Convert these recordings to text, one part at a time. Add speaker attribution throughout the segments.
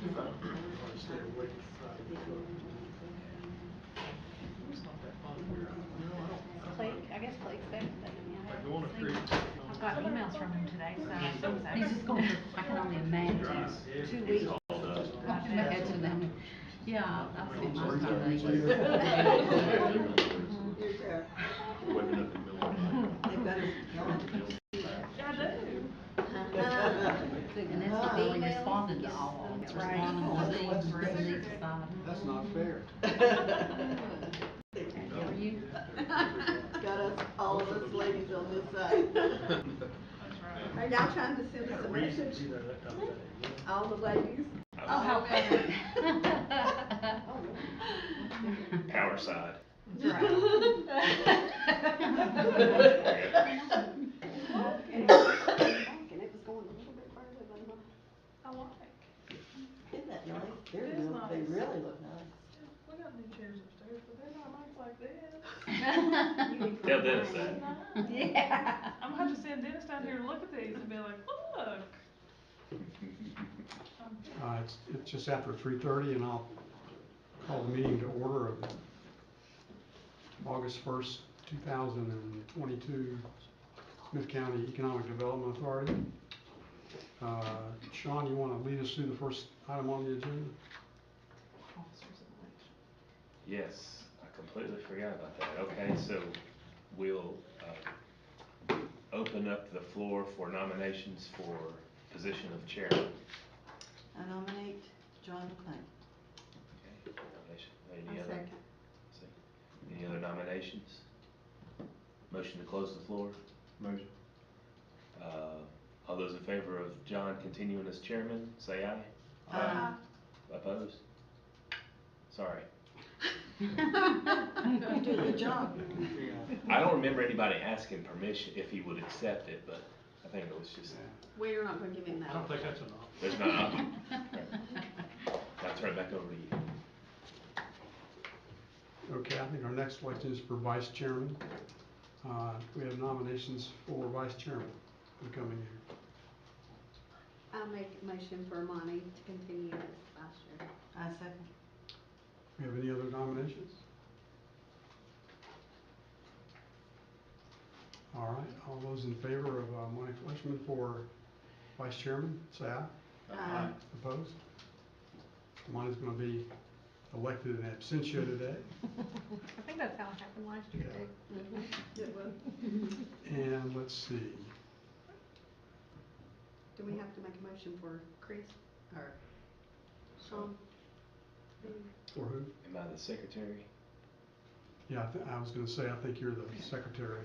Speaker 1: Stay awake Friday.
Speaker 2: It's not that fun.
Speaker 1: No, I don't.
Speaker 3: Clay, I guess Clay's back today.
Speaker 1: Like going to creek.
Speaker 3: I've got emails from him today, so
Speaker 2: He's
Speaker 3: just going for, I can only imagine, 2 weeks.
Speaker 4: Imagine them. Yeah, I've seen my son.
Speaker 1: Waking up in the middle of the night.
Speaker 5: They've got us going.
Speaker 2: I do.
Speaker 4: And that's not really responding to all of them, it's
Speaker 3: Right.
Speaker 4: responding to these or in these side.
Speaker 1: That's not fair.
Speaker 4: How are you?
Speaker 5: Got us, all of us ladies on this side.
Speaker 2: That's right.
Speaker 5: Are y'all trying to send us a
Speaker 1: Reason to
Speaker 5: message?
Speaker 1: be there that time of day, you know?
Speaker 5: All the ladies?
Speaker 4: Oh, how funny.
Speaker 6: Power side.
Speaker 4: That's right.
Speaker 5: And it was going a little bit further than mine.
Speaker 2: I like.
Speaker 5: Isn't that nice?
Speaker 2: It is nice.
Speaker 5: They really look nice.
Speaker 2: We got new chairs upstairs, but they're not nice like this.
Speaker 6: Tell Dennis that.
Speaker 4: Yeah.
Speaker 2: I'm gonna have to send Dennis down here to look at these and be like, look.
Speaker 7: It's just after 3:30, and I'll call the meeting to order of August 1st, 2022, Smyth County Economic Development Authority. Sean, you want to lead us through the first item on the agenda?
Speaker 3: Officers of election.
Speaker 6: Yes, I completely forgot about that. Okay, so we'll open up the floor for nominations for position of chairman.
Speaker 5: I nominate John McLean.
Speaker 6: Okay, nomination.
Speaker 5: I second.
Speaker 6: Any other nominations? Motion to close the floor?
Speaker 1: Motion.
Speaker 6: All those in favor of John continuing as chairman, say aye.
Speaker 5: Aye.
Speaker 6: Opposed? Sorry.
Speaker 5: You do a good job.
Speaker 6: I don't remember anybody asking permission if he would accept it, but I think it was just,
Speaker 5: We're not gonna give him that.
Speaker 1: I don't think that's enough.
Speaker 6: there's not an option. I'll turn it back over to you.
Speaker 7: Okay, I think our next election is for vice chairman. We have nominations for vice chairman for the coming year.
Speaker 5: I'll make a motion for Monty to continue as vice chair. I second.
Speaker 7: We have any other nominations? All right, all those in favor of Monty Fleshman for vice chairman, say aye.
Speaker 5: Aye.
Speaker 7: Opposed? Monty's going to be elected in absentia today.
Speaker 3: I think that's how it happened last year, too.
Speaker 5: It will.
Speaker 7: And let's see.
Speaker 5: Do we have to make a motion for Chris or Sean?
Speaker 7: For who?
Speaker 6: Am I the secretary?
Speaker 7: Yeah, I was going to say, I think you're the secretary.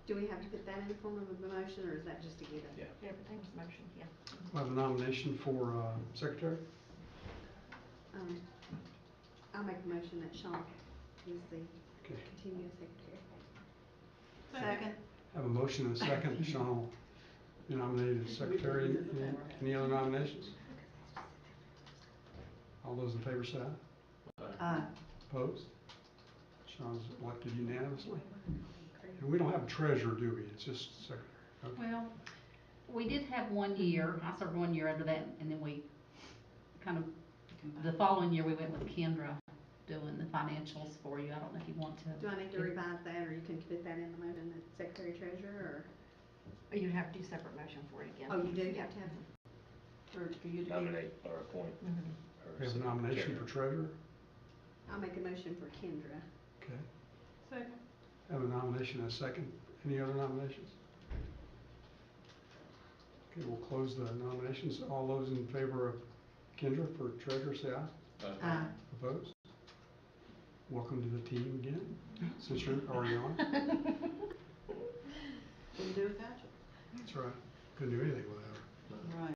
Speaker 5: Do we have to put that in the form of a motion, or is that just to get it?
Speaker 6: Yeah.
Speaker 3: Everything was motion, yeah.
Speaker 7: I have a nomination for secretary.
Speaker 5: I'll make a motion that Sean is the
Speaker 7: Okay.
Speaker 5: continuous secretary.
Speaker 2: Second.
Speaker 7: I have a motion and a second. Sean will be nominated as secretary. Any other nominations? All those in favor say aye.
Speaker 5: Aye.
Speaker 7: Opposed? Sean's elected unanimously. And we don't have a treasurer, do we? It's just secretary. Okay.
Speaker 4: Well, we did have 1 year, I served 1 year under that, and then we kind of, the following year, we went with Kendra doing the financials for you. I don't know if you want to.
Speaker 5: Do I need to revise that, or you can fit that in the motion, that secretary treasurer,
Speaker 3: Or you'd have to do separate motion for it again.
Speaker 5: or? Oh, you do have to have, for you to be.
Speaker 6: Nominate or appoint.
Speaker 3: Mhm.
Speaker 6: her
Speaker 7: We have a nomination for treasurer.
Speaker 5: I'll make a motion for Kendra.
Speaker 7: Okay.
Speaker 2: Second.
Speaker 7: Have a nomination and a second. Any other nominations? Okay, we'll close the nominations. All those in favor of Kendra for treasurer, say aye.
Speaker 5: Aye.
Speaker 7: Opposed? Welcome to the team again, since you're already on.
Speaker 5: Couldn't do without you.
Speaker 7: That's right. Couldn't do anything without
Speaker 5: Right.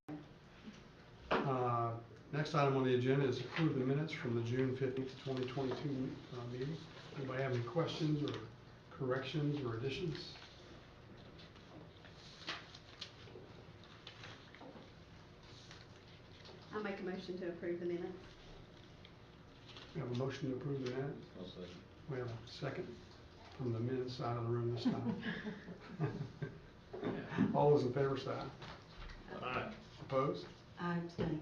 Speaker 7: her. Next item on the agenda is approve the minutes from the June 15th, 2022 meeting. Anybody have any questions or corrections or additions?
Speaker 5: I'll make a motion to approve the minutes.
Speaker 7: We have a motion to approve the minutes. We have a second from the men's side of the room this time. All those in favor say aye.
Speaker 1: Aye.
Speaker 7: Opposed?
Speaker 8: I abstain.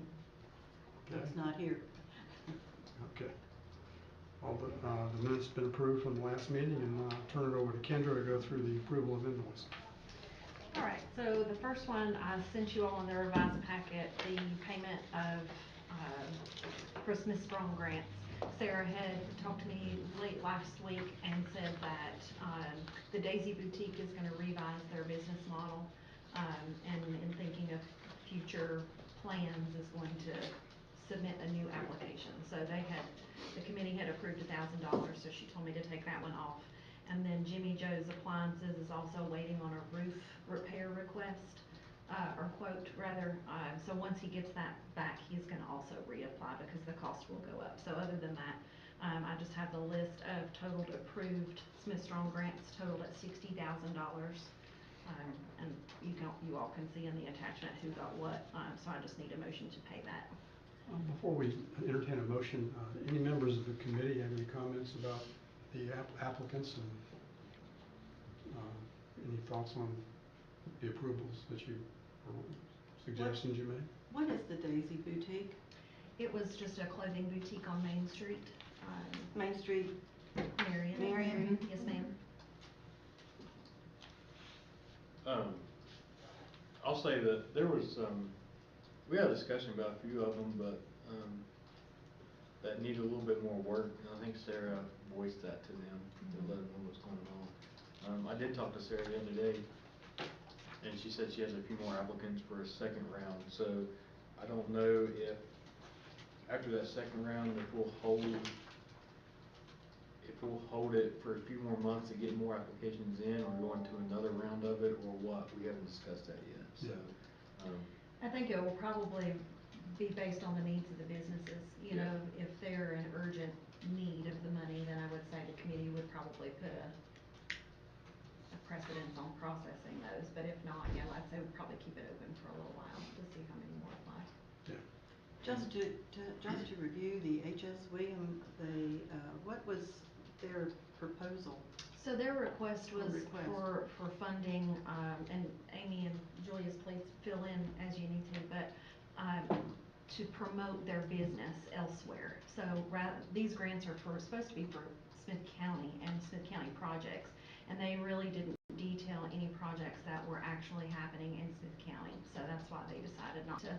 Speaker 7: Okay.
Speaker 8: It's not here.
Speaker 7: Okay. All the minutes have been approved from the last meeting, and turn it over to Kendra to go through the approval of invoice.
Speaker 3: All right, so the first one, I sent you all in the revised packet, the payment of, for Smith Strong grants. Sarah had talked to me late last week and said that, the Daisy Boutique is gonna revise their business model, and in thinking of future plans is going to submit a new application. So the committee had approved $1,000, so she told me to take that one off. And then Jimmy Joe's Appliances is also waiting on a roof repair request, or quote rather. So once he gets that back, he's gonna also reapply because the cost will go up. So other than that, I just have the list of totaled approved Smith Strong grants totaled at $60,000. And you all can see in the attachment who got what, so I just need a motion to pay that.
Speaker 7: Before we entertain a motion, any members of the committee have any comments about the applicants and any thoughts on the approvals that you, or suggestions you made?
Speaker 8: What is the Daisy Boutique?
Speaker 3: It was just a clothing boutique on Main Street.
Speaker 8: Main Street?
Speaker 3: Marion.
Speaker 8: Marion.
Speaker 3: Yes, ma'am.
Speaker 1: I'll say that there was, we had a discussion about a few of them, but, that needed a little bit more work, and I think Sarah voiced that to them, to let them know what's going on. I did talk to Sarah the other day, and she said she has a few more applicants for a second round, so I don't know if, after that second round, if we'll hold it for a few more months to get more applications in, or go into another round of it, or what, we haven't discussed that yet, so.
Speaker 3: I think it will probably be based on the needs of the businesses. You know, if they're in urgent need of the money, then I would say the committee would probably put a precedence on processing those. But if not, yeah, I'd say we'd probably keep it open for a little while to see how many more apply.
Speaker 7: Yeah.
Speaker 8: Just to review the H.S. William, what was their proposal?
Speaker 3: So their request was
Speaker 8: Request.
Speaker 3: for funding, and Amy and Julius, please fill in as you need to, but to promote their business elsewhere. So these grants are supposed to be for Smith County and Smith County projects, and they really didn't detail any projects that were actually happening in Smith County. So that's why they decided not to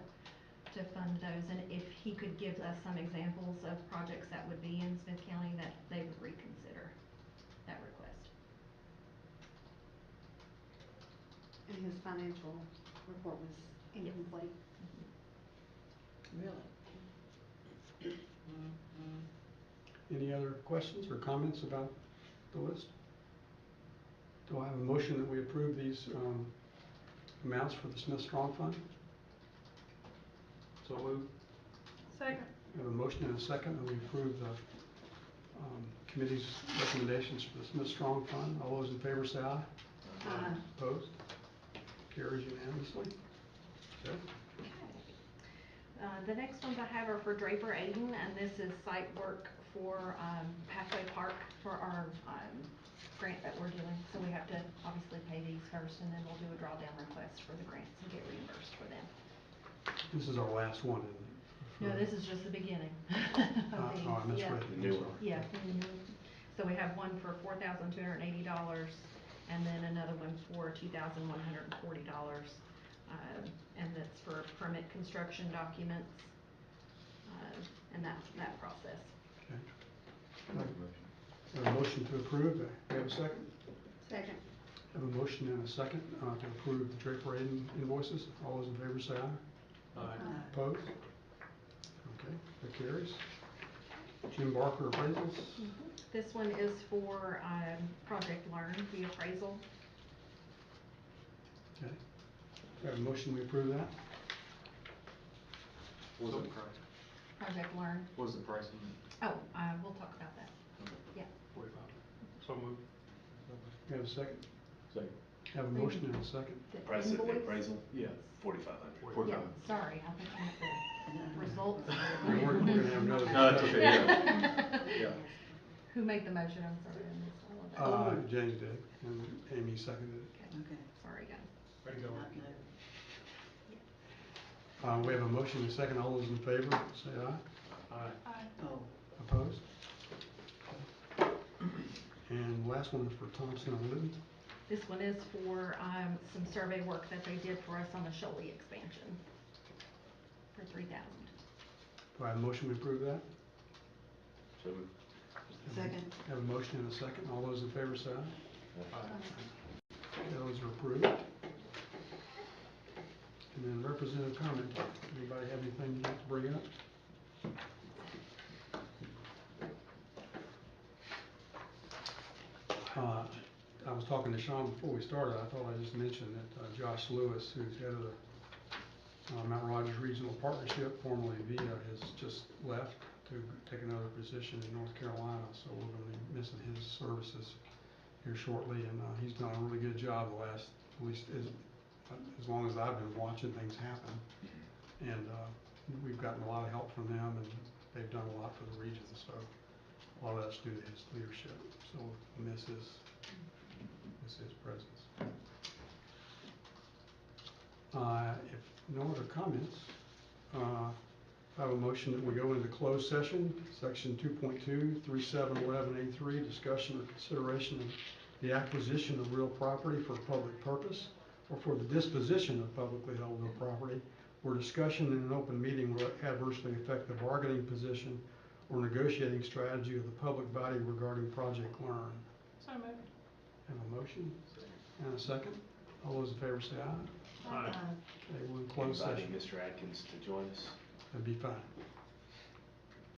Speaker 3: fund those. And if he could give us some examples of projects that would be in Smith County, that they would reconsider that request.
Speaker 5: And his financial report was incomplete.
Speaker 8: Really?
Speaker 7: Any other questions or comments about the list? Do I have a motion that we approve these amounts for the Smith Strong Fund?
Speaker 1: So moved.
Speaker 2: Second.
Speaker 7: We have a motion and a second that we approve the committee's recommendations for the Smith Strong Fund. All those in favor say aye. Opposed? Carries unanimously. Okay.
Speaker 3: The next ones I have are for Draper Aiden, and this is site work for Pathway Park for our grant that we're doing. So we have to obviously pay these first, and then we'll do a drawdown request for the grants and get reimbursed for them.
Speaker 7: This is our last one, isn't it?
Speaker 3: No, this is just the beginning of these.
Speaker 7: Oh, I misread
Speaker 3: Yeah.
Speaker 7: it.
Speaker 6: The new one.
Speaker 3: Yeah. So we have one for $4,280, and then another one for $2,140. And that's for permit construction documents, and that process.
Speaker 7: Okay. Have a motion to approve. Do we have a second?
Speaker 5: Second.
Speaker 7: Have a motion and a second to approve the Draper Aiden invoices. All those in favor say aye. Opposed? Okay, that carries. Jim Barker appraisals.
Speaker 3: This one is for Project Learn, the appraisal.
Speaker 7: Okay. We have a motion, we approve that.
Speaker 1: What was the price?
Speaker 3: Project Learn.
Speaker 1: What was the pricing?
Speaker 3: Oh, we'll talk about that. Yeah.
Speaker 1: 45. So moved.
Speaker 7: We have a second.
Speaker 1: Second.
Speaker 7: Have a motion and a second.
Speaker 3: The
Speaker 6: Price of the
Speaker 3: invoice?
Speaker 6: appraisal?
Speaker 1: Yeah.
Speaker 6: 4,500.
Speaker 3: Yeah, sorry, I think I meant the results.
Speaker 7: We're gonna have another.
Speaker 1: No, that's okay, yeah.
Speaker 3: Who made the motion? I'm sorry, I missed all of that.
Speaker 7: James did, and Amy seconded it.
Speaker 3: Okay.
Speaker 8: Okay.
Speaker 3: Sorry, guys.
Speaker 1: Way to go.
Speaker 8: Not no.
Speaker 7: We have a motion and a second. All those in favor, say aye.
Speaker 2: Aye.
Speaker 8: Oh,
Speaker 7: Opposed? And the last one is for Thompson and Litton.
Speaker 3: This one is for, some survey work that they did for us on the Sholey expansion for $3,000.
Speaker 7: Do I have a motion to approve that?
Speaker 6: So moved.
Speaker 8: second.
Speaker 7: Have a motion and a second. All those in favor say aye. Those are approved. And then representative comment. Anybody have anything you'd like to bring up? I was talking to Sean before we started. I thought I'd just mention that Josh Lewis, who's head of the Mount Rogers Regional Partnership, formerly VIA, has just left to take another position in North Carolina. So we're going to be missing his services here shortly. And he's done a really good job the last, at least as long as I've been watching things happen. And we've gotten a lot of help from them, and they've done a lot for the region. So a lot of that's due to his leadership. So we'll miss his presence. If no other comments, I have a motion that we go into closed session, section 2.2, 3711A3, discussion or consideration of the acquisition of real property for public purpose or for the disposition of publicly held real property, where discussion in an open meeting will adversely affect the bargaining position or negotiating strategy of the public body regarding Project Learn.
Speaker 2: So moved.
Speaker 7: Have a motion and a second. All those in favor say aye.
Speaker 2: Aye.
Speaker 7: Okay, we'll close
Speaker 6: Inviting
Speaker 7: session.
Speaker 6: Mr. Atkins to join us.
Speaker 7: That'd be fine.